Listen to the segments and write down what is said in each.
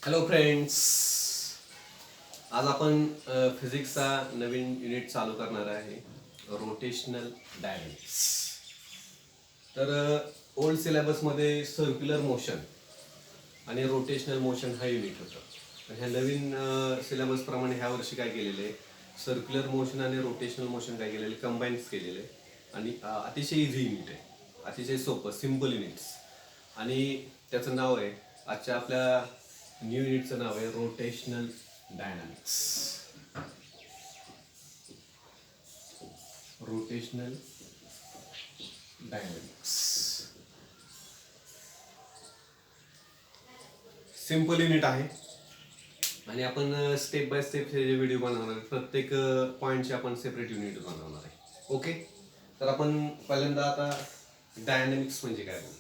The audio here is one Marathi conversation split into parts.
हॅलो फ्रेंड्स, आज आपण फिजिक्सचा नवीन युनिट चालू करणार आहे, रोटेशनल डायनॅमिक्स. तर ओल्ड सिलेबसमध्ये सर्क्युलर मोशन आणि रोटेशनल मोशन हा युनिट होता. तर ह्या नवीन सिलेबसप्रमाणे ह्या वर्षी काय केलेलं आहे, सर्क्युलर मोशन आणि रोटेशनल मोशन काय केलेले कंबाईन्स केलेले आणि अतिशय इझी युनिट आहे, अतिशय सोपं सिम्पल युनिट्स. आणि त्याचं नाव आहे, आजच्या आपल्या न्यू युनिटचं नाव आहे rotational dynamics. Rotational dynamics simple unit आहे आणि आपण स्टेप बाय स्टेप हे जे व्हिडिओ बनवणार आहे, प्रत्येक पॉईंटचे आपण सेपरेट युनिट बनवणार आहे. ओके, तर आपण पहिल्यांदा आता डायनॅमिक्स म्हणजे काय बघू.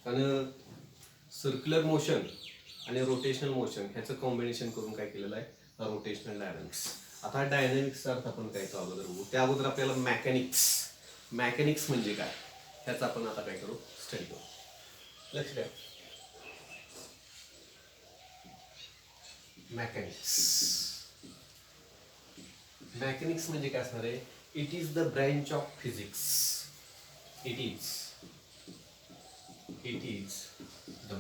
कारण सर्क्युलर मोशन आणि रोटेशनल मोशन ह्याचं कॉम्बिनेशन करून काय केलेलं आहे, रोटेशनल डायनॅमिक्स. आता डायनॅमिक्सचा अर्थ आपण काय अगोदर बघू. त्या अगोदर आपल्याला मॅकॅनिक्स म्हणजे काय ह्याचं आपण आता काय करू, स्टडी करू. लक्ष द्या. मॅकॅनिक्स म्हणजे काय असणार आहे, it is the branch of physics. It is the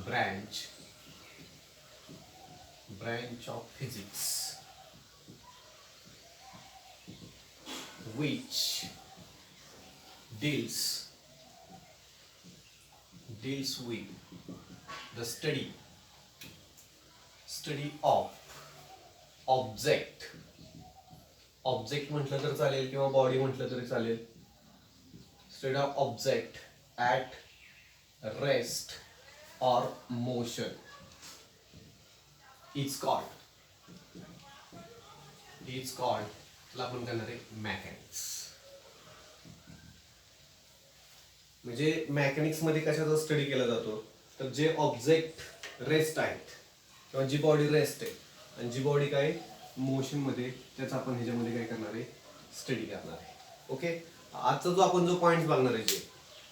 branch of physics which deals with the study of object म्हटलं तर चालेल किंवा बॉडी म्हटलं तरी चालेल. Study of object at rest or motion is called त्याला आपण करणार आहे मॅकॅनिक्स. म्हणजे मॅकॅनिक्स मध्ये कशाचा स्टडी केला जातो, तर जे ऑब्जेक्ट रेस्ट आहेत किंवा जी बॉडी रेस्ट आहे आणि जी बॉडी काय मोशन मध्ये, त्याचा आपण ह्याच्यामध्ये काय करणार आहे, स्टडी करणार आहे. ओके, आजचा जो पॉइंट बघणार आहे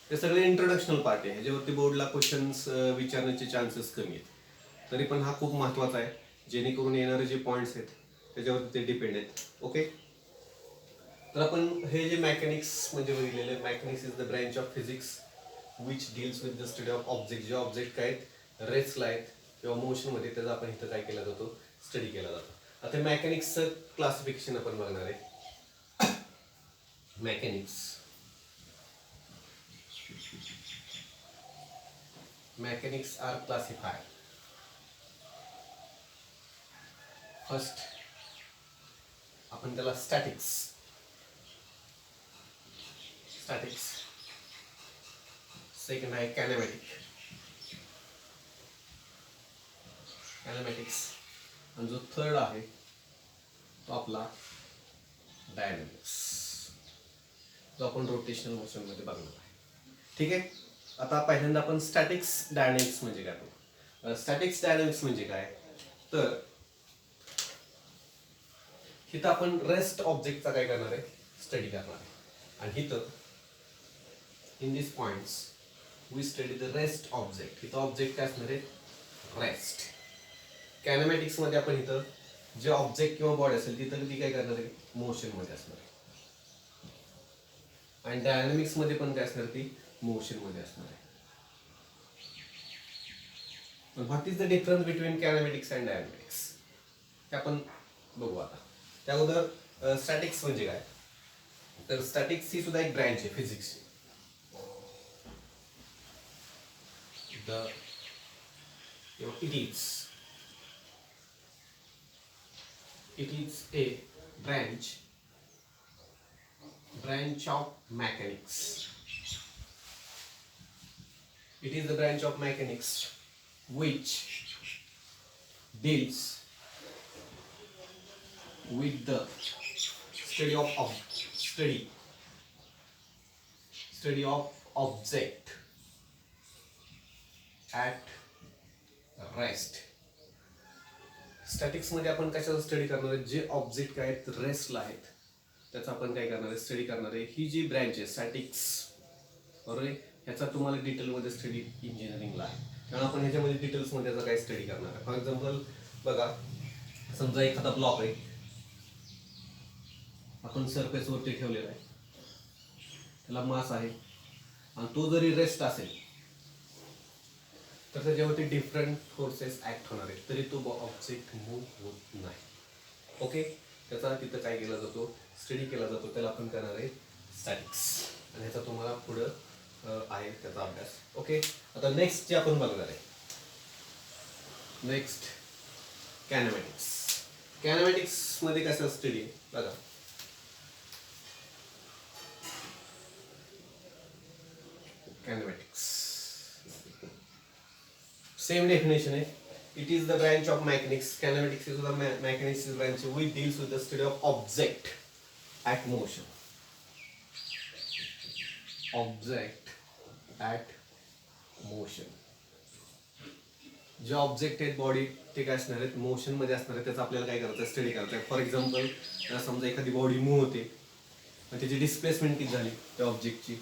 ते सगळे इंट्रोडक्शनल पार्ट आहे. ह्याच्यावरती बोर्डला क्वेश्चन्स विचारण्याचे चान्सेस कमी आहेत, तरी पण हा खूप महत्त्वाचा आहे, जेणेकरून येणारे जे पॉईंट्स आहेत त्याच्यावरती ते डिपेंड आहेत. ओके, तर आपण हे जे मॅकॅनिक्स म्हणजे बघितलेलं आहे, mechanics is the branch of physics which deals with the study of object. जे ऑब्जेक्ट काय आहेत, रेस्टला आहेत किंवा मोशनमध्ये, त्याचा आपण इथं काय केला जातो, स्टडी केला जातो. आता मॅकॅनिक्सचं क्लासिफिकेशन आपण बघणार आहे. Mechanics are classified. First, आपण त्याला स्टॅटिक्स. सेकंड आहे कॅनेमॅटिक्स आणि जो थर्ड आहे तो आपला डायनॅमिक्स, जो आपण रोटेशनल मोशन मध्ये बघणार आहे. ठीक आहे, आता पहिल्यांदा आपण स्टॅटिक्स डायनॅमिक्स म्हणजे काय बघू. स्टॅटिक्स डायनॅमिक्स म्हणजे काय, तर इथं आपण रेस्ट ऑब्जेक्टचा काय करणार आहे, स्टडी करणार आहे. आणि इथं in this points we study the rest object. इथं ऑब्जेक्ट काय असणार आहे, रेस्ट. कॅनेमॅटिक्स मध्ये आपण इथं जे ऑब्जेक्ट किंवा बॉडी असेल तिथं ती काय करणार आहे, मोशन मध्ये असणार आहे. आणि डायनॅमिक्स मध्ये पण काय असणार, ती मोशन मध्ये असणार आहे. What is the difference between kinematics and dynamics ते आपण बघू. आता त्या अगोदर स्टॅटिक्स म्हणजे काय, तर स्टॅटिक्स ही सुद्धा एक ब्रँच आहे फिजिक्सची. it is a branch of mechanics. It is the branch of mechanics which deals with the study of object at rest. Statics मध्ये आपण कशाचा स्टडी करणार आहे, जे ऑब्जेक्ट काय आहेत रेस्टला आहेत त्याचा आपण काय करणार आहे, स्टडी करणार आहे. ही जी ब्रँच आहे स्टॅटिक्स, बरोबर आहे, ह्याचा तुम्हाला डिटेलमध्ये स्टडी इंजिनिअरिंगला आहे. कारण आपण ह्याच्यामध्ये डिटेल्समध्ये त्याचा काय स्टडी करणार आहे. फॉर एक्झाम्पल बघा, समजा एखादा ब्लॉक आहे, आपण सरफेसवरती ठेवलेला आहे, त्याला मास आहे, आणि तो जरी रेस्ट असेल तर त्याच्यावरती डिफरंट फोर्सेस ऍक्ट होणार आहेत, तरी तो ऑब्जेक्ट मूव्ह होत नाही. ओके, त्याचा तिथं काय केला जातो, स्टडी केला जातो, त्याला आपण करणार आहे स्टॅटिक्स, आणि ह्याचा तुम्हाला पुढं आहे त्याचा अभ्यास. ओके, आता नेक्स्ट जे आपण बघणार आहे, नेक्स्ट कॅनेमॅटिक्स. कॅनेमॅटिक्स मध्ये कसं स्टडी आहे बघा. Kinematics. Same definition. It is the branch of mechanics. Kinematics is the mechanics branch which deals with the study of object at motion. Object at motion. जे ऑब्जेक्ट आहेत बॉडी ते काय असणार आहेत, मोशन मध्ये असणार आहे, त्याचा आपल्याला काय करायचं, स्टडी करायचं आहे. फॉर एक्झाम्पल समजा एखादी बॉडी मूव्ह होते, मग त्याची डिस्प्लेसमेंट किती झाली त्या ऑब्जेक्टची,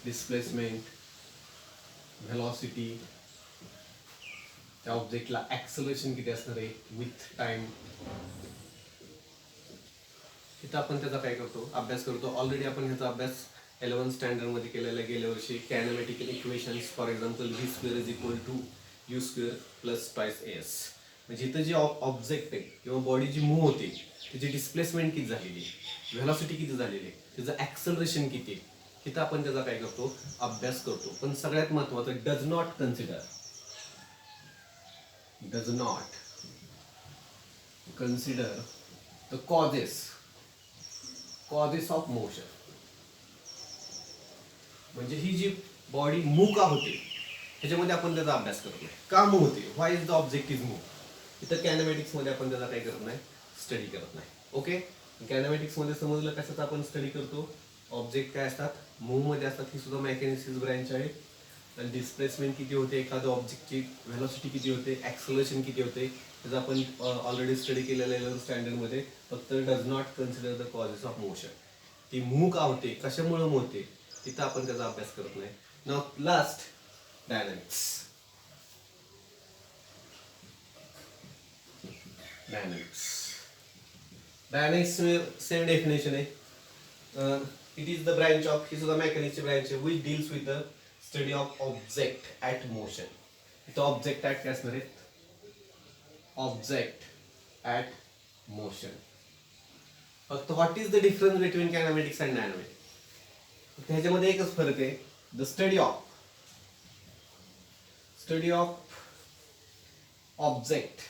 डिस्प्लेसमेंट, व्हेलॉसिटी, त्या ऑब्जेक्टला ऍक्सलरेशन किती असणार आहे विथ टाइम. इथं आपण त्याचा काय करतो, अभ्यास करतो. ऑलरेडी आपण ह्याचा अभ्यास 11th स्टँडर्ड मध्ये केलेला गेल्या वर्षी. Kinematical equations, for example v square is equal to u square plus twice s. म्हणजे इथं जे ऑब्जेक्ट आहे किंवा बॉडी जी मूव्ह होते त्याची डिस्प्लेसमेंट किती झालेली आहे, व्हेलॉसिटी किती झालेली आहे, त्याचं ऍक्सलरेशन किती आहे, इथं आपण त्याचा काय करतो, अभ्यास करतो. पण सगळ्यात महत्वाचं, does not consider the causes of motion. म्हणजे ही जी बॉडी मूव्ह का होते ह्याच्यामध्ये आपण त्याचा अभ्यास करतो, का मूव्ह होते, why is the object is move. इथं कॅनेमॅटिक्स मध्ये आपण त्याचा काय करत नाही, स्टडी करत नाही. ओके, कॅनेमॅटिक्स मध्ये समजलं कशाचा आपण स्टडी करतो, ऑब्जेक्ट काय असतात, मूव्ह मध्ये असतात, ही सुद्धा मेकॅनिक्स ब्रँच आहे. आणि डिस्प्लेसमेंट किती होते एखाद्या ऑब्जेक्टची, व्हेलॉसिटी किती होते, ऍक्सलरेशन किती होते, त्याचं आपण ऑलरेडी स्टडी केलेलं आहे 11th स्टँडर्ड मध्ये. फक्त does not consider the causes of motion, ती मूव्ह का होते, कशामुळे मूव्ह होते, तिथं आपण त्याचा अभ्यास करत नाही. Now last, dynamics. Same definition आहे. It is the branch of, ही सुद्धा मेकॅनिक्सची ब्रँच आहे, which deals with the study of object at motion. इथं ऑब्जेक्ट ऍट काय असणार आहे, ऑब्जेक्ट ऍट मोशन. फक्त what is the difference between kinematics and dynamics. ह्याच्यामध्ये एकच फरक आहे, द स्टडी ऑफ ऑब्जेक्ट,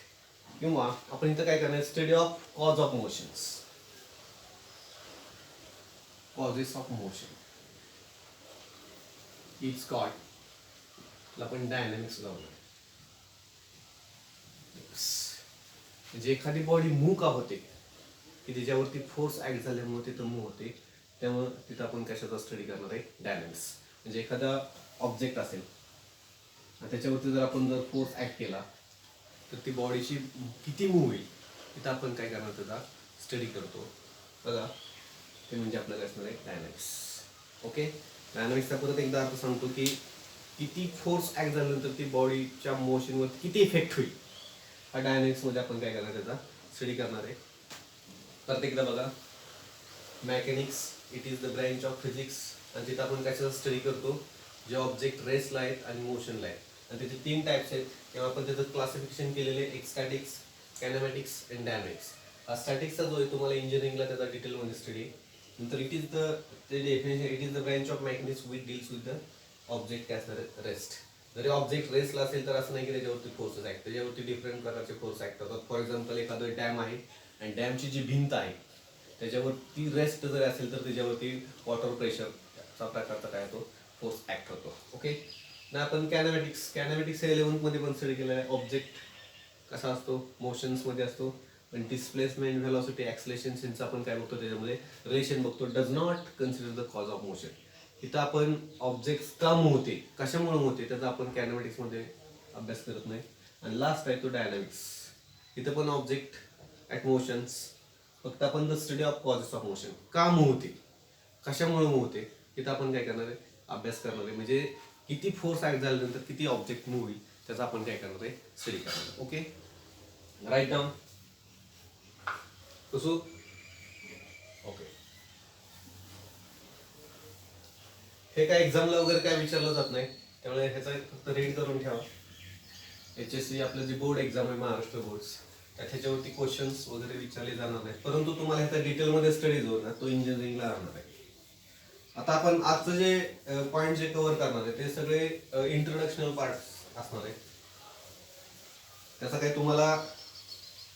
किंवा आपण इथं काय करणार, study of cause of motions, causes of motion it's called, आपण डायनामिक्स लावणार. म्हणजे एखादी बॉडी मूव्ह का होते, की त्याच्यावरती फोर्स ऍक्ट झाल्यामुळे तिथं मूव्ह होते, त्यामुळे तिथं आपण कशाचा स्टडी करणार आहे, डायनामिक्स. म्हणजे एखादा ऑब्जेक्ट असेल आणि त्याच्यावरती जर आपण फोर्स ऍक्ट केला तर ती बॉडीची किती मूव्ह होईल, तिथं आपण काय करणार, त्याचा स्टडी करतो. बघा, ते म्हणजे आपल्याला असणार आहे डायनामिक्स. ओके, डायनामिक्सचा परत एकदा अर्थ सांगतो की किती फोर्स ऍक्ट झाल्यानंतर ती बॉडीच्या मोशनवर किती इफेक्ट होईल, हा डायनामिक्स मध्ये आपण काय करणार, त्याचा स्टडी करणार आहे. परत एकदा बघा, mechanics it is the branch of physics, आणि तिथं आपण कशाचा स्टडी करतो, जे ऑब्जेक्ट रेस्टला आहेत आणि मोशनला आहेत, आणि त्याचे 3 टाइप्स आहेत, किंवा आपण त्याचं क्लासिफिकेशन केलेले एक्स्टॅटिक्स, कॅनेमॅटिक्स अँड डायनामिक्स. स्टॅटिक्सचा जो आहे तुम्हाला इंजिनिअरिंगला त्याचा डिटेलमध्ये स्टडी. नंतर it is the definition, it is the branch of mechanics which deals with the object काय असणार, रेस्ट. जरी ऑब्जेक्ट रेस्टला असेल तर असं नाही की त्याच्यावरती फोर्सेस ऍक्ट, त्याच्यावरती डिफरंट प्रकारचे फोर्स ऍक्ट होतात. फॉर एक्झाम्पल एखादं डॅम आहे आणि डॅमची जी भिंत आहे त्याच्यावरती रेस्ट जर असेल तर त्याच्यावरती वॉटर प्रेशरचा प्रकारचा काय होतो, फोर्स ऍक्ट होतो. ओके, ना आपण कॅनेमॅटिक्स 11th मध्ये पण स्टडी केलेला आहे. ऑब्जेक्ट कसा असतो, मोशन्स मध्ये असतो, पण डिस्प्लेसमेंट, व्हेलॉसिटी, ऍक्सलेशनचा आपण काय बघतो, त्याच्यामध्ये रिलेशन बघतो. Does not consider the cause of motion. इथं आपण ऑब्जेक्ट का मूव्ह होते, कशामुळे मूव्ह होते, त्याचा आपण कॅनेमॅटिक्स मध्ये अभ्यास करत नाही. आणि लास्ट आहे तो डायनामिक्स. इथं पण ऑब्जेक्ट ऍट मोशन्स, फक्त आपण the study of causes of motion, का मूव्ह होते, कशामुळे मूव्ह होते, इथं आपण काय करणार आहे, अभ्यास करणार आहे. म्हणजे किती फोर्स ऍक्ट झाल्यानंतर किती ऑब्जेक्ट मूव्ह होईल त्याचा आपण काय करणार आहे स्टडी करणार. Okay, write down. कसो ओके. हे काय एक्झामला वगैरे काय विचारलं जात नाही, त्यामुळे ह्याचा फक्त रीड करून ठेवा. HSC आपलं जे बोर्ड एक्झाम आहे महाराष्ट्र बोर्ड्स त्याच्यावरती क्वेश्चन्स वगैरे विचारले जाणार नाहीत, परंतु तुम्हाला ह्याचा डिटेलमध्ये स्टडी जो ना तो इंजिनिअरिंगला राहणार आहे. आता आपण आजचं जे पॉईंट जे कव्हर करणार आहे ते सगळे इंट्रोडक्शनल पार्ट असणार आहे. त्याचा काही तुम्हाला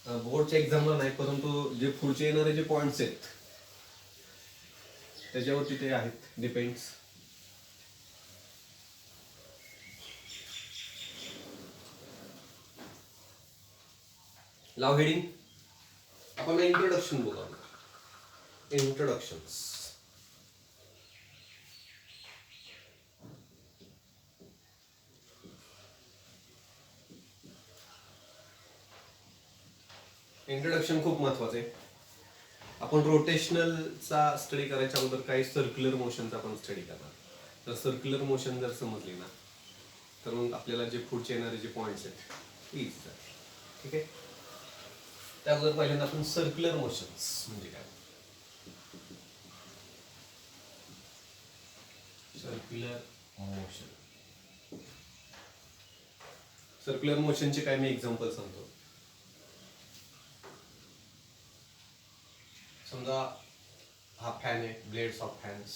बोर्डच्या एक्झामला नाही, परंतु जे पुढचे येणारे जे पॉईंट्स आहेत त्याच्यावरती ते आहेत, डिपेंड्स. लाव हेडिंग. आपण इंट्रोडक्शन बघू. इंट्रोडक्शन्स. इंट्रोडक्शन खूप महत्वाचं आहे. आपण रोटेशनलचा स्टडी करायच्या अगोदर काही सर्क्युलर मोशनचा आपण स्टडी करणार. तर सर्क्युलर मोशन जर समजली ना तर मग आपल्याला जे पुढचे येणारे जे पॉईंट्स आहेत इज. ठीक आहे, त्या अगोदर पहिल्यांदा आपण सर्क्युलर मोशन्स म्हणजे काय. Circular motion. सर्क्युलर मोशनचे काय मी एक्झाम्पल सांगतो. समजा हा फॅन आहे, blades of fans.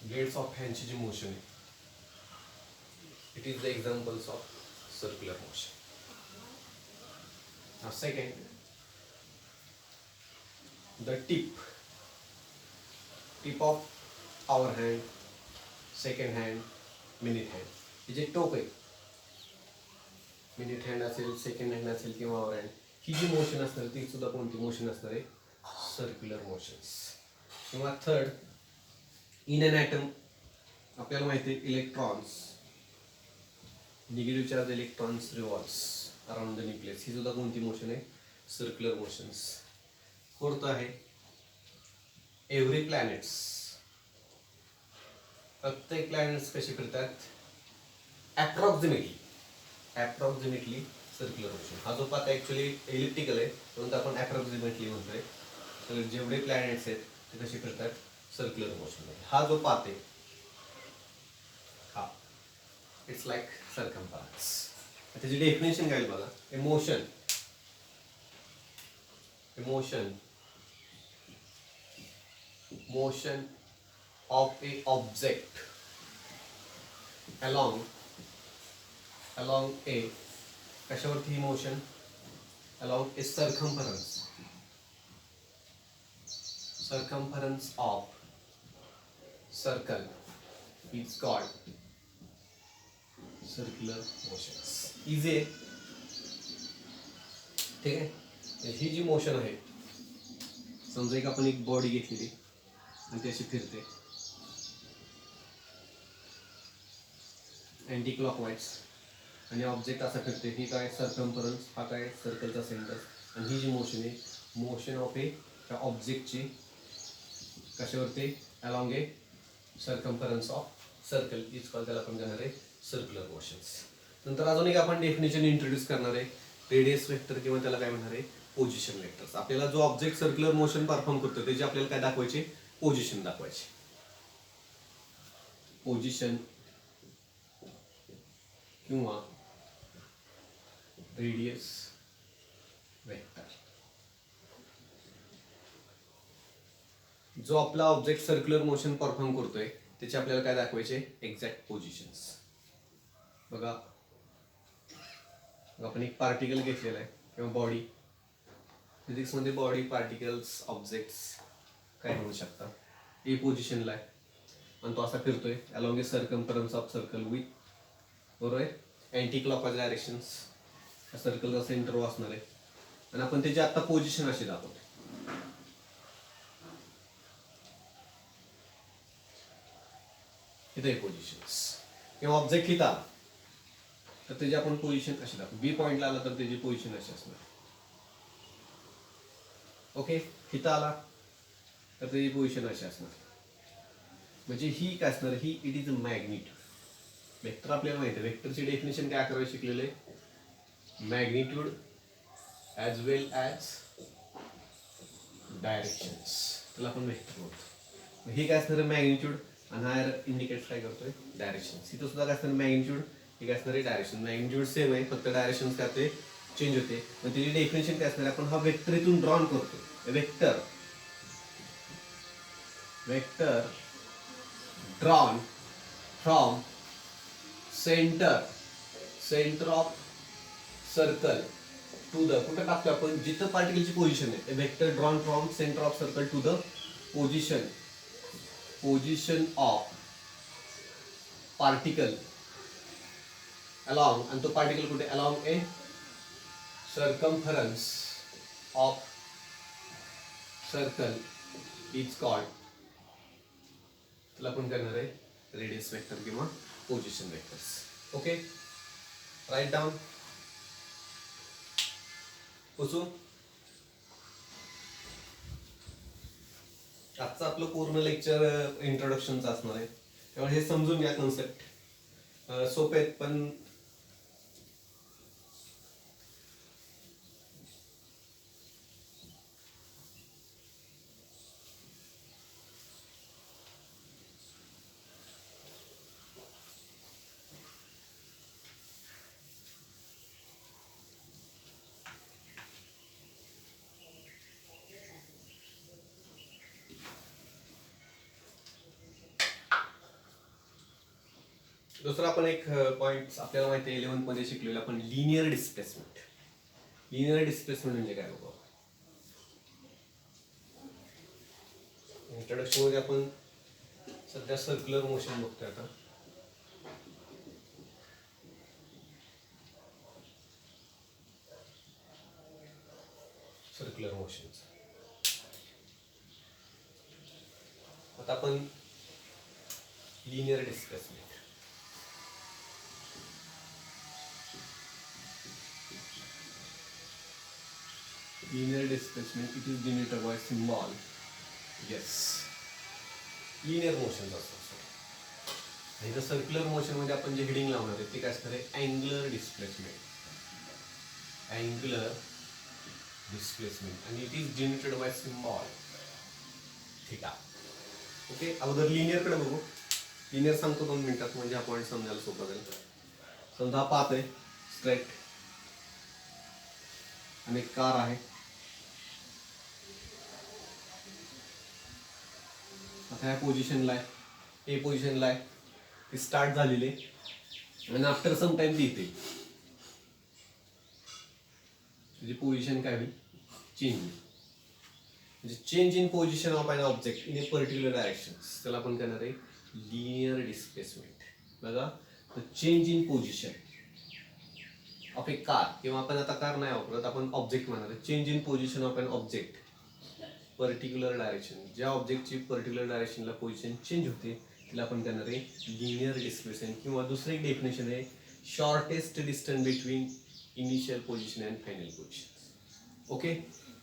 Blades of फॅनची जी मोशन आहे it is the examples of circular motion. Now second, the tip of our hand, second hand, minute hand. हे जे टोक आहे, मिनिट हँड असेल, सेकंड हँड असेल किंवा आवर हँड, ही जी मोशन असणार ती सुद्धा कोणती मोशन असणार आहे सर्क्युलर मोशन्स. किंवा थर्ड, इन एन ॲटम आपल्याला माहिती आहे electrons, negative charge electrons revolves around the nucleus, ही सुद्धा कोणती मोशन आहे सर्क्युलर मोशन्स. फोर्थ आहे एव्हरी प्लॅनेट्स. प्रत्येक प्लॅनेट्स कसे फिरतात अप्रॉक्सिमेटली सर्क्युलर मोशन. हा जो पाथ ऍक्च्युअली इलिप्टिकल आहे परंतु आपण अप्रॉक्सिमेटली म्हणतोय. तर जेवढे प्लॅनेट्स आहेत ते कसे फिरतात सर्क्युलर मोशन. हा जो पाथ आहे हा इट्स लाईक सर्कम्फरन्स. त्याची डेफिनेशन काय बघा. Motion of a object along a कशावरती ही मोशन along a circumference of circle is called circular motions. Easy आहे. ठीक आहे, ही जी मोशन आहे समजा एक आपण एक बॉडी घेतलेली आणि ती अशी फिरते अँटी क्लॉकवाईज आणि ऑब्जेक्ट असा फिरते. ही काय सर्कम्फरन्स, हा काय सर्कलचा सेंटर. आणि ही जी मोशन आहे मोशन ऑफ ए त्या ऑब्जेक्टची कशावरती along a circumference of circle is call, त्याला आपण घेणार आहे सर्क्युलर मोशन्स. नंतर अजून एक आपण डेफिनेशन इंट्रोड्यूस करणार आहे रेडियस वेक्टर किंवा त्याला काय म्हणणार आहे पोझिशन वेक्टर्स. आपल्याला जो ऑब्जेक्ट सर्क्युलर मोशन परफॉर्म करतो त्याची आपल्याला काय दाखवायचे पोझिशन दाखवायची. पोझिशन किंवा रेडियस वेक्टर. जो आपला ऑब्जेक्ट सर्क्युलर मोशन परफॉर्म करतोय त्याचे आपल्याला काय दाखवायचे एक्झॅक्ट पोझिशन्स. बघा आपण एक पार्टिकल घेतलेला आहे किंवा बॉडी. फिजिक्समध्ये बॉडी, पार्टिकल्स, ऑब्जेक्ट्स काय म्हणू शकता. ए पोझिशनला आहे आणि तो असा फिरतोय along a circumference of circle with, बरोबर आहे, अँटी क्लॉकवाईज डायरेक्शन्स. सर्कलचा सेंटर असणार आहे आणि आपण त्याची आता पोझिशन अशी दाखवतो. इथे पोझिशन्स किंवा ऑब्जेक्ट इथं आला तर त्याची आपण पोझिशन अशी दाखवतो. बी पॉईंटला आला तर त्याची पोझिशन अशी असणार. ओके, इथं आला तर त्याची पोझिशन अशी असणार. म्हणजे ही काय असणार, ही it is a magnitude. Vector आपल्याला माहिती आहे, वेक्टरची डेफिनेशन काय 11वी शिकलेलं आहे, magnitude as well as directions, त्याला आपण वेक्टर म्हणतो. हे काय असणार मॅग्निट्यूड, आणि हा इंडिकेट काय करतोय, डायरेक्शन. इथं सुद्धा काय असणार मॅग्निट्यूड, हे काय असणार आहे डायरेक्शन. मॅग्निट्यूड सेम आहे, फक्त डायरेक्शन काय ते चेंज होते. मग त्याची डेफिनेशन काय असणार, आपण हा वेक्टर इथून ड्रॉन करतो. Vector drawn from centre of circle to the, कुठं टाकतो आपण, जिथं पार्टिकलची पोझिशन आहे. Vector drawn from centre of circle to the position of particle along, आणि तो पार्टिकल कुठे, along a circumference of circle is called, त्याला आपण करणार आहे रेडियस वेक्टर किंवा position vectors. Okay, write down. पुसू. आजचं आपलं पूर्ण लेक्चर इंट्रोडक्शनचं असणार आहे, त्यामुळे हे समजून घ्या. कन्सेप्ट सोपे आहेत, पण दुसरा आपण एक पॉइंट आपल्याला माहिती आहे 11th मध्ये शिकलेलं आपण, लिनियर डिस्प्लेसमेंट. लिनियर डिस्प्लेसमेंट म्हणजे काय बघा, इंट्रोडक्शन मध्ये आपण सध्या सर्क्युलर मोशन बघतोय. आता सर्क्युलर मोशन, आता आपण linear displacement. Linear displacement, it is denoted by symbol. Yes, linear motion असतो. आणि सर्क्युलर मोशन मध्ये आपण जे हेडिंग लावणार आहे ते काय असणार आहे, अँग्युलर डिस्प्लेसमेंट. अँग्युलर डिस्प्लेसमेंट, आणि it is denoted by symbol theta. Okay, अगोदर लिनियर कडे बघू. लिनियर सांगतो 2 मिनिटात, म्हणजे हा पॉईंट समजायला सोपा जाईल. समजा हा पाथ आहे स्ट्रेट, आणि एक कार आहे. आता ह्या पोझिशनला आहे, ए पोझिशनला आहे, ती स्टार्ट झालेली आहे, आणि आफ्टर सम टाइम ती येते. म्हणजे पोझिशन काय होईल, चेंज होईल. म्हणजे change in position of an object in a particular direction, त्याला आपण करणार आहे लिनियर डिस्प्लेसमेंट. बघा, change in position of A car, किंवा आपण आता कार नाही वापरत, आपण ऑब्जेक्ट म्हणणार आहे. Change in position of an object particular direction, ज्या ऑब्जेक्टची पर्टिक्युलर डायरेक्शनला पोझिशन चेंज होते तिला आपण करणार आहे लिनियर डिस्प्लेसमेंट. किंवा दुसरी एक डेफिनेशन आहे, shortest distance between initial position and final position. Okay,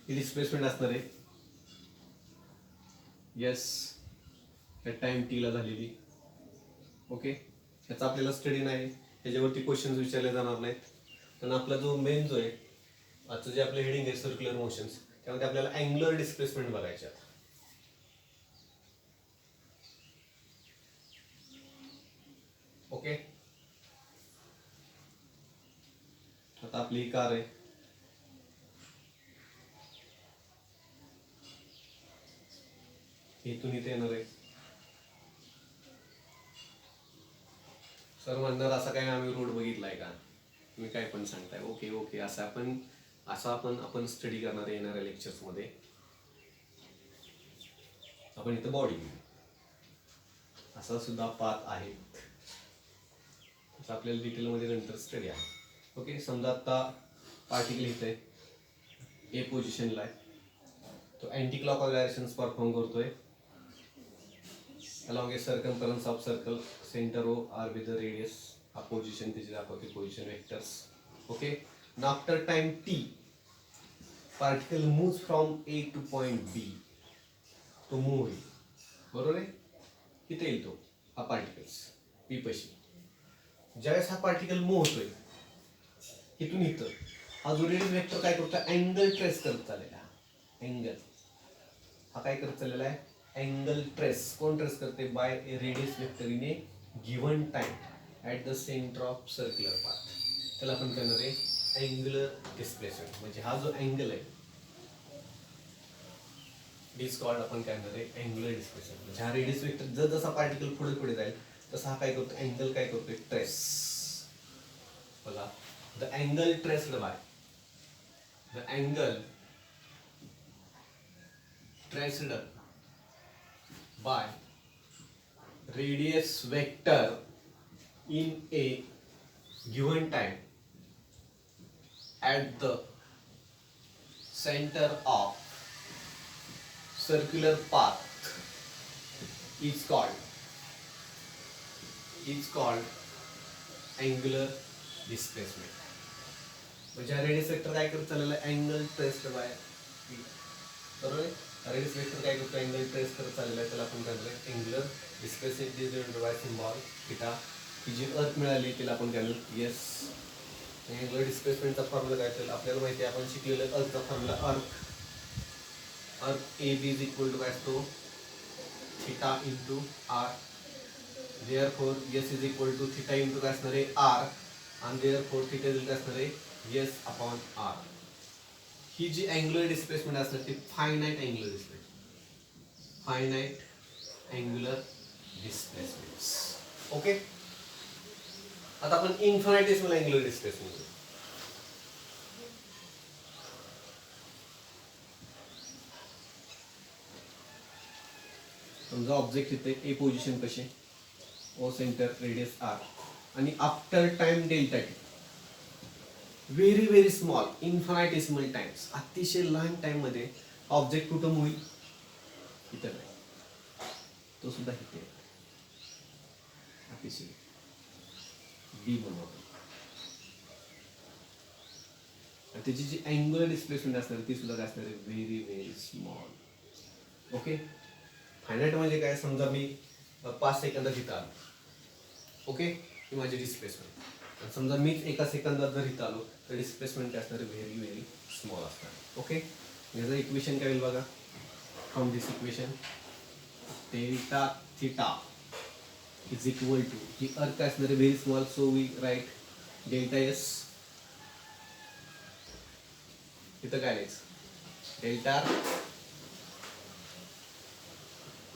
he displacement असणार आहे. येस, टाइम टीला झालेली. ओके, याचा आपल्याला स्टडी नाही, त्याच्यावरती क्वेश्चन्स विचारले जाणार नाहीत. कारण आपला जो मेन जो आहे आजचं जे आपलं हेडिंग आहे सर्क्युलर मोशन्स, त्यामध्ये आपल्याला अँग्युलर डिस्प्लेसमेंट बघायचे. ओके, आता आपली ही कार आहे, इथून इथे येणार आहे. सर म्हणणार असा काय आम्ही रोड बघितलाय का, तुम्ही काय पण सांगताय. ओके ओके, असं आपण स्टडी करणार आहे येणाऱ्या लेक्चर्स मध्ये. आपण इथं बॉडी असा सुद्धा पाथ आहे, आपल्याला डिटेलमध्ये नंतर स्टडी आहे. ओके, समजा आता पार्टिकल इथे ए पोझिशनला आहे, तो अँटी क्लॉकवाईज डायरेक्शन्स परफॉर्म करतोय along a circumference of circle, center O are with the radius, हा पोझिशन त्याची दाखवते position vectors. Okay, now after time t particle moves from A to point B, तो मूव्ह होईल, बरोबर आहे. इथे येईल तो हा पार्टिकल्स बी पशी. ज्यावेळेस हा पार्टिकल मूव्ह होतोय इथून इथं, हा जो रेडियस वेक्टर काय करतो, अँगल ट्रेस करत चाललेला. अँगल हा काय करत चाललेला आहे, अँगल ट्रेस. कोण ट्रेस करते, by radius vector in A given time at the centre of circular path. त्याला आपण करणार आहे अँग्युलर डिस्प्लेसमेंट. म्हणजे हा जो अँगल आहे इज कॉल्ड, आपण काय करणार आहे अँग्युलर डिस्प्लेसमेंट. म्हणजे हा रेडियस वेक्टर जर जसा पार्टिकल पुढे पुढे जाईल तसा हा काय करतो, अँगल काय करतोय, ट्रेस. बघा, the angle traced by, the angle traced by radius vector in a given time at the center of circular path is called angular displacement. म्हणजे हा रेडियस वेक्टर काय करत चाललेला आहे, अँगल ट्रेस्ड बाय, बरोबर आहे. रेडियस वेक्टर काय करतो, अँगल ट्रेस करत चाललेला आहे, त्याला आपण करणार आहे angular displacement denoted by symbol theta. ही जी अर्थ मिळाली तिला आपण करणार यस. अँगुलर डिस्प्लेसमेंटचा फॉर्म्युला काय असेल आपल्याला माहिती आहे, आपण शिकलेलं अर्थचा फॉर्म्युला. अर्थ A B is equal to काय असतो, theta into R. Therefore S is equal to theta into काय असणार आहे, आर. आणि देअरफॉर थिटा इज काय असणार आहे, यस अपॉन आर. ही जी अँग्युलर डिस्प्लेसमेंट असणार ती finite angular displacement, finite angular displacements. Okay, आता आपण इन्फायनाइटेसिमल अँग्युलर डिस्प्लेसमेंट. समजा ऑब्जेक्ट इथे ए पोझिशन कशी, ओ सेंटर, रेडियस आर, आणि after time delta t, very very small infinitesimal times, अतिशय लहान टाइम मध्ये ऑब्जेक्ट कुठं मूव्ह होईल, इथं नाही, तो सुद्धा इथे अतिशय बी बनवतो. त्याची जी अँग्युलर डिस्प्लेसमेंट असणार ती सुद्धा काय असणार आहे, very very small. Okay, finite म्हणजे काय, समजा मी 5 सेकंदात इथं आलो, ओके, ही माझी डिस्प्लेसमेंट. समजा मीच एका सेकंदात जर इथं आलो तर डिस्प्लेसमेंट काय असणार, व्हेरी व्हेरी स्मॉल असणार. ओके, याचं इक्वेशन काय होईल बघा, from this equation delta theta is equal to, ही अर्थ काय असणार, very small, so we write delta s. इथं काय लिहायचं, डेल्टा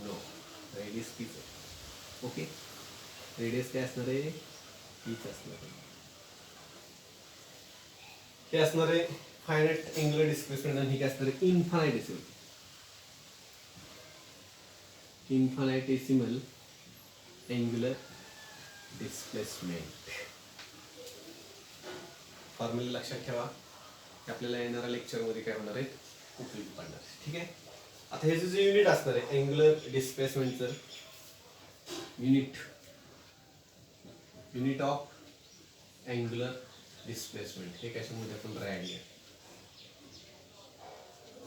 नो, रेडियस तीच आहे. ओके, रेडियस काय असणार आहे, तीच असणार आहे. हे असणार आहे फायनाइट अँग्युलर डिस्प्लेसमेंट, आणि ही काय असणार आहे, इन्फायनाइटेसिमल. इन्फायनाइटेसिमल अँग्युलर डिस्प्लेसमेंट. फॉर्म्युला लक्षात ठेवा, आपल्याला येणाऱ्या लेक्चरमध्ये काय होणार आहे, उपयोगी पडणार आहे. ठीक आहे, आता हे जे युनिट असणार आहे अँग्युलर डिस्प्लेसमेंटचं, युनिट ऑफ अँग्युलर डिस्प्लेसमेंट, हे कशामध्ये आपण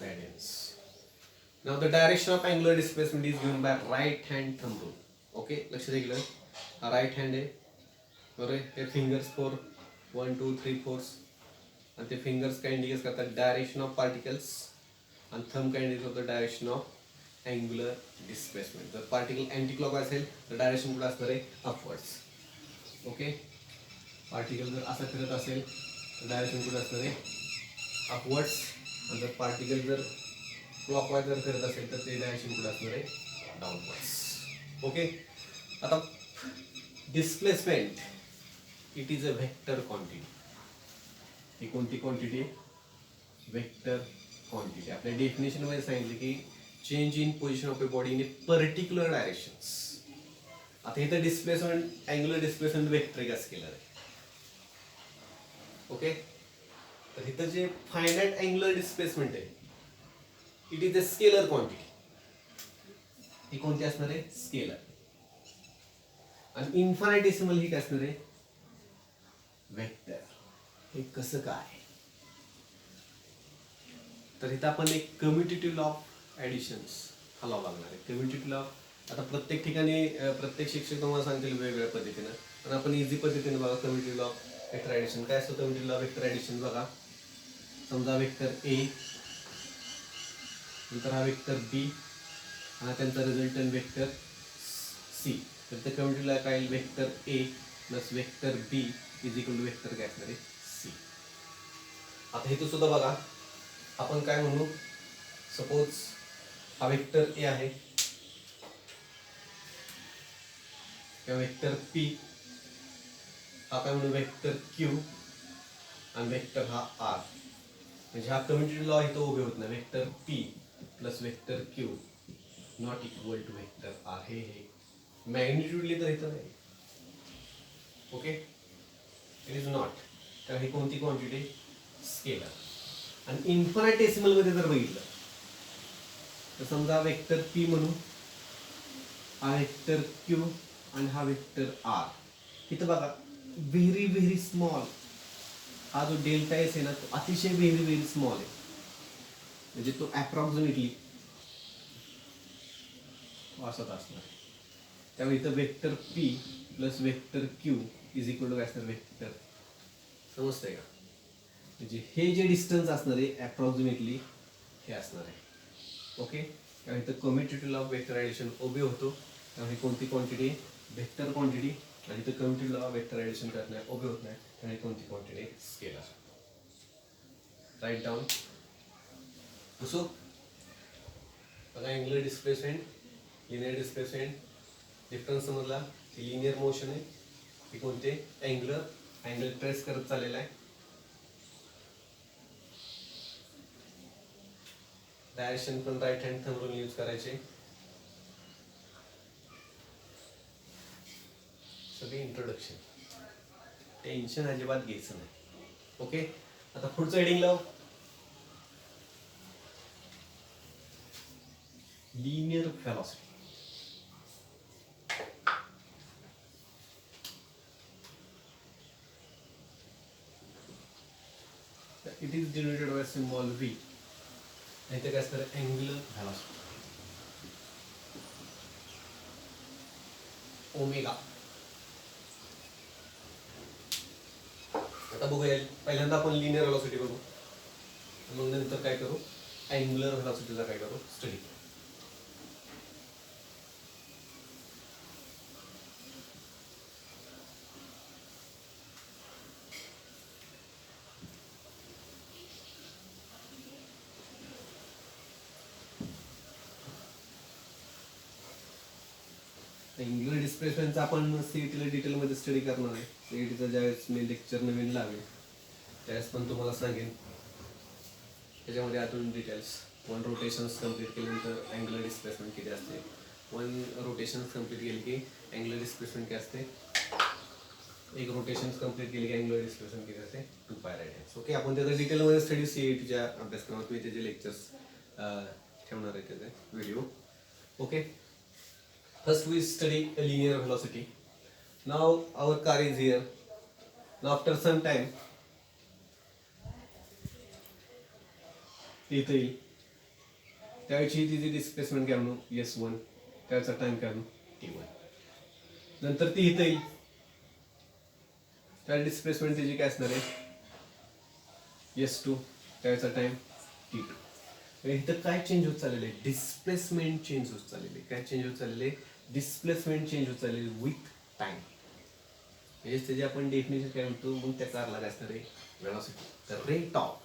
radians. Now the direction of angular displacement is given by right hand thumb rule. Okay, लक्ष द्या, हा राईट हँड आहे, बरोबर. हे फिंगर्स 4 1 2 3 4, आणि ते फिंगर्स काय इंडिकेट करतात, डायरेक्शन ऑफ पार्टिकल्स, आणि थंब काय इंडिकेट करतो, डायरेक्शन ऑफ अँग्युलर डिस्प्लेसमेंट. जर पार्टिकल अँटी क्लॉकवाईज असेल तर डायरेक्शन कुठे असणार आहे, अपवर्ड्स. ओके, पार्टिकल जर असं फिरत असेल तर डायरेक्शन कुठे असणार आहे, अपवर्ड्स. आणि जर पार्टिकल जर क्लॉकवाईज जर फिरत असेल तर ते डायरेक्शन कुठे असणार आहे, डाऊनवर्ड्स. ओके, आता displacement it is a vector quantity. ही कोणती क्वांटिटी, व्हेक्टर क्वांटिटी. आपल्या डेफिनेशन मध्ये सांगितले की change in position of a body in a particular directions. आता इथं डिस्प्लेसमेंट, अँग्युलर डिस्प्लेसमेंट वेक्टर का स्केलर आहे. ओके, तर इथं जे फायनाइट अँग्युलर डिस्प्लेसमेंट आहे it is a scalar quantity. ही कोणती असणार आहे, स्केलर. आणि इन्फायनाइटेसिमल ही काय असणार आहे, वेक्टर. हे कसं काय, तर इथं आपण एक कम्युटेटिव्ह लॉ ऑफ ॲडिशन्स हा लॉ लागणार आहे. कम्युटेटिव्ह लॉ आता प्रत्येक ठिकाणी प्रत्येक शिक्षक तुम्हाला सांगतील वेगवेगळ्या पद्धतीनं, पण आपण इझी पद्धतीने बघा. Commutative law of vector addition काय असतं? Commutative law of vector addition बघा. समजा वेक्टर ए, नंतर हा वेक्टर बी आणि त्यांचा रिझल्टंट वेक्टर सी. तर ते कम्युटेटिव्ह लॉ काय? Vector A plus vector B is equal to vector काय असणार आहे? सी. आता इथं सुद्धा बघा, आपण काय म्हणू? सपोज हा वेक्टर ए आहे किंवा वेक्टर पी, हा काय म्हणू? वेक्टर क्यू आणि वेक्टर हा आर. म्हणजे हा कम्युटेटिव्ह लॉ इथं उभे होत नाही. Vector P plus vector Q not equal to vector R. हे मॅग्निट्यूडली तर इथं नाही. Okay, it is not. तर ही कोणती क्वांटिटी? स्केलर. आणि इन्फिनिटेसिमल मध्ये जर बघितलं तर समजा वेक्टर पी म्हणू, हा वेक्टर क्यू आणि हा वेक्टर आर. इथं बघा व्हेरी व्हेरी स्मॉल हा जो डेल्टा एस आहे ना, तो अतिशय व्हेरी व्हेरी स्मॉल आहे. म्हणजे तो अप्रॉक्सिमेटली असाच असणार. त्यामुळे इथं vector P plus vector Q is equal to काय असणार? वेक्टर. समजतंय का? म्हणजे हे जे डिस्टन्स असणार आहे अप्रॉक्सिमेटली हे असणार आहे. ओके, कारण इथं commutative law of vector addition obey होतो. त्यामुळे कोणती क्वांटिटी? Vector quantity. आणि इथं commutative law of vector addition करत नाही, ओबे होत नाही. त्यामुळे कोणती क्वांटिटी? स्केलर. Right down. असो बघा, angular displacement, linear displacement difference समजला. ही लिनियर मोशन आहे, ही कोणते? अँग्युलर. अँगल ट्रेस करत चाललेला आहे. डायरेक्शन पण right hand thumb rule use करायचे. सगळे इंट्रोडक्शन, टेन्शन अजिबात घ्यायचं नाही. ओके, आता पुढचं हेडिंग लाव. Linear velocity. It is denoted by symbol v. इथे काय असतं? Angular velocity omega. आता बघूया, पहिल्यांदा आपण लिनियर व्हेलॉसिटी बघू, मग नंतर काय करू? अँग्युलर व्हेलॉसिटीचा काय करू? स्टडी. अँग्युलर डिस्प्लेसमेंटचा आपण सीईटीला डिटेलमध्ये स्टडी करणार आहे. सीईटीचा ज्यावेळेस मी लेक्चर नवीन लावेल त्यावेळेस पण तुम्हाला सांगेन. त्याच्यामध्ये अजून डिटेल्स. 1 रोटेशन्स कम्प्लीट केल्यानंतर अँग्युलर डिस्प्लेसमेंट किती असते, 1 रोटेशन्स कम्प्लीट केली की अँग्युलर डिस्प्लेसमेंट काय असते, 1 रोटेशन्स कम्प्लीट केली की अँग्युलर डिस्प्लेसमेंट किती असते, 2 पाय रेडियन्स. ओके, आपण त्याचा डिटेलमध्ये स्टडी सीईटीच्या अभ्यासक्रमात मी त्याचे लेक्चर्स ठेवणार आहे, त्याचे video. Okay, first we study a linear velocity. Now our car is here. Now after some time इथे येईल, त्यावेळी तिची डिस्प्लेसमेंट काय म्हणू? S1. त्याचा टाइम काय म्हणू? T1. नंतर ती इथे येईल, त्या डिस्प्लेसमेंट तिची काय असणार आहे? S2. त्याचा टाइम T2. इथं काय चेंज होत चाललेलं आहे? डिस्प्लेसमेंट चेंज होत चाललेले. काय चेंज होत चाललेले? डिस्प्लेसमेंट चेंज होत चाललेली विथ टाइम. म्हणजे त्याची आपण डेफिनेशन काय म्हणतो? मग त्या कारला काय असणार आहे? Velocity. The rate of,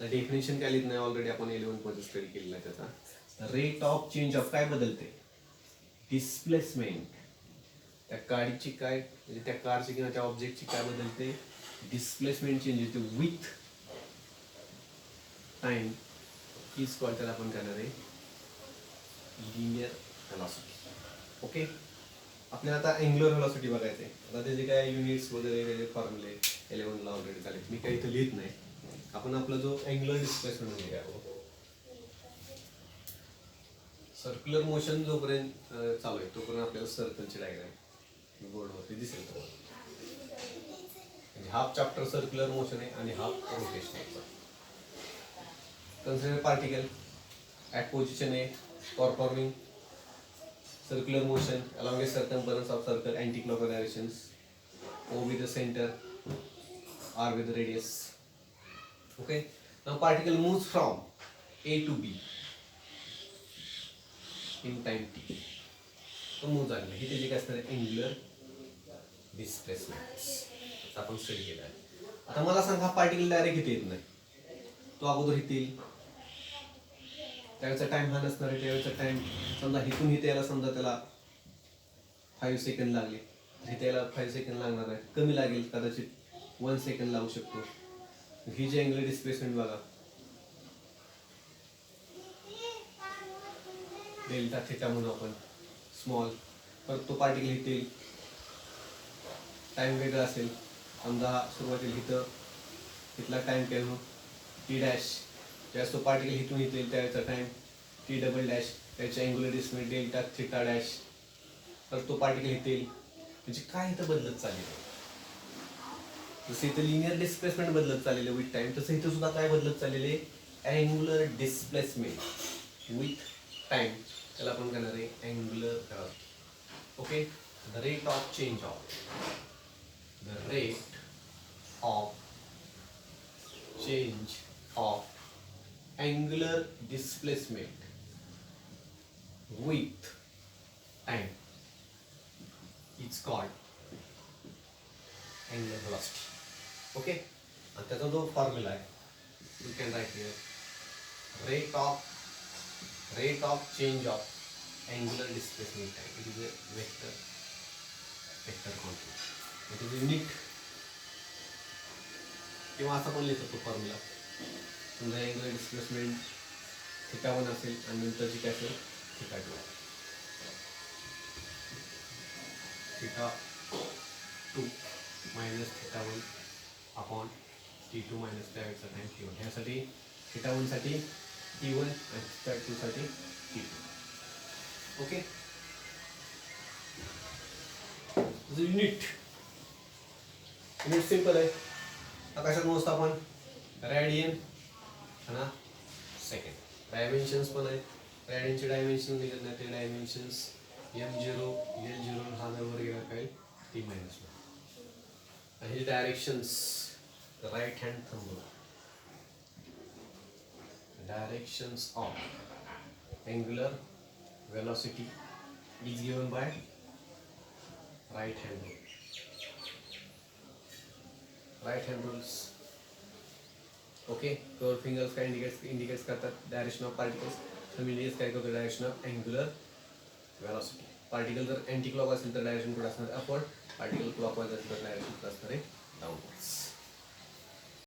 the definition काय लिहित नाही, ऑलरेडी आपण 11 मध्ये स्टडी केलेला आहे त्याचा. रेट ऑफ चेंज ऑफ काय बदलते? डिस्प्लेसमेंट. त्या गाडीची काय, म्हणजे त्या कारची किंवा त्या ऑब्जेक्टची काय बदलते? डिस्प्लेसमेंट चेंज होते विथ टाइम. हीच कॉल त्याला आपण करणार आहे लिनियर व्हेलॉसिटी. ओके, आपल्याला आता अँग्युलर व्हेलॉसिटी बघायचं आहे. आता त्याचे काय युनिट्स वगैरे फॉर्म्युले 11 ला ऑलरेडी झाले, मी काही इथं लिहित नाही. आपण आपला जो अँग्युलर डिस्प्लेसमेंट म्हणजे काय, सर्क्युलर मोशन जोपर्यंत चालू आहे तोपर्यंत आपल्याला सर्कलची डायग्राम बोर्डवरती दिसेल. म्हणजे हाफ चॅप्टर सर्क्युलर मोशन आहे आणि half रोटेशनलचा. Consider particle at position A performing circular motion along a circumference of circle anti-clockwise directions. O with the center, R with the radius. Okay. Now particle moves from A to B in time t. तो मूव झालेला ही त्याची काय असणार आहे अँग्युलर डिस्प्लेसमेंट आपण स्टडी केला आहे. आता मला सांग हा पार्टिकल डायरेक्ट इथे येत नाही, तो अगोदर इथे येईल, त्यावेळेचा टाइम हा नसणार आहे. त्यावेळेचा टाइम समजा इथून इथे यायला समजा त्याला 5 सेकंद लागले, इथे यायला 5 सेकंद लागणार आहे, कमी लागेल कदाचित 1 सेकंद लागू शकतो. ही जी अँग्युलर डिस्प्लेसमेंट बघा डेल्टा थीटा म्हणून आपण स्मॉल, तर तो पार्टिकल इथे येईल, टाइम वेगळा असेल. समजा सुरुवातीला इथं इथला टाइम केलं टी डॅश, त्यावेळेस तो पार्टिकल इथून इथे येईल त्यावेळेचा टाइम टी डबल डॅश, त्याच्या angular displacement delta theta dash, तर तो पार्टिकल इथे येईल. म्हणजे काय इथं बदलत चाललेलं आहे, जसं इथं लिनियर डिस्प्लेसमेंट बदलत चाललेलं विथ टाइम, तसं इथं सुद्धा काय बदलत चाललेले अँग्युलर डिस्प्लेसमेंट विथ टाइम, त्याला आपण करणार आहे angular. Okay. The rate of change of angular displacement with time is called angular velocity. Okay. आणि त्याचा जो फॉर्म्युला आहे you can write here rate of change of angular displacement time. It is a vector quantity. It is unit. किंवा असा पण लिहितो तो फॉर्म्युला, समजा अँग्युलर डिस्प्लेसमेंट θ1 असेल आणि नंतरची काय असेल θ2. θ2 मायनस θ1 अपॉन T2 मायनस त्यावेळेचा टाइम T1. ह्यासाठी θ1 साठी T1 आणि θ2 साठी T2. ओके. युनिट सिंपल आहे. कशात मोजतो आपण रॅडियन आणि सेकंड. डायमेन्शन्स पण आहेत, रॅडियनचे डायमेन्शन निघत नाही, ते डायमेन्शन्स M0 L0 हा जर वर गेला काय T-1. आणि हे directions right hand thumb, directions of angular velocity is given by right hand rules. Okay. Curved fingers का indicates करतात direction of particles. thumb indicates काय करतो direction of angular velocity. Particle जर अँटी क्लॉकवाईज असेल तर डायरेक्शन कुठे असणार अपवर्ड, पार्टिकल क्लॉकवाईज असेल तर डायरेक्शन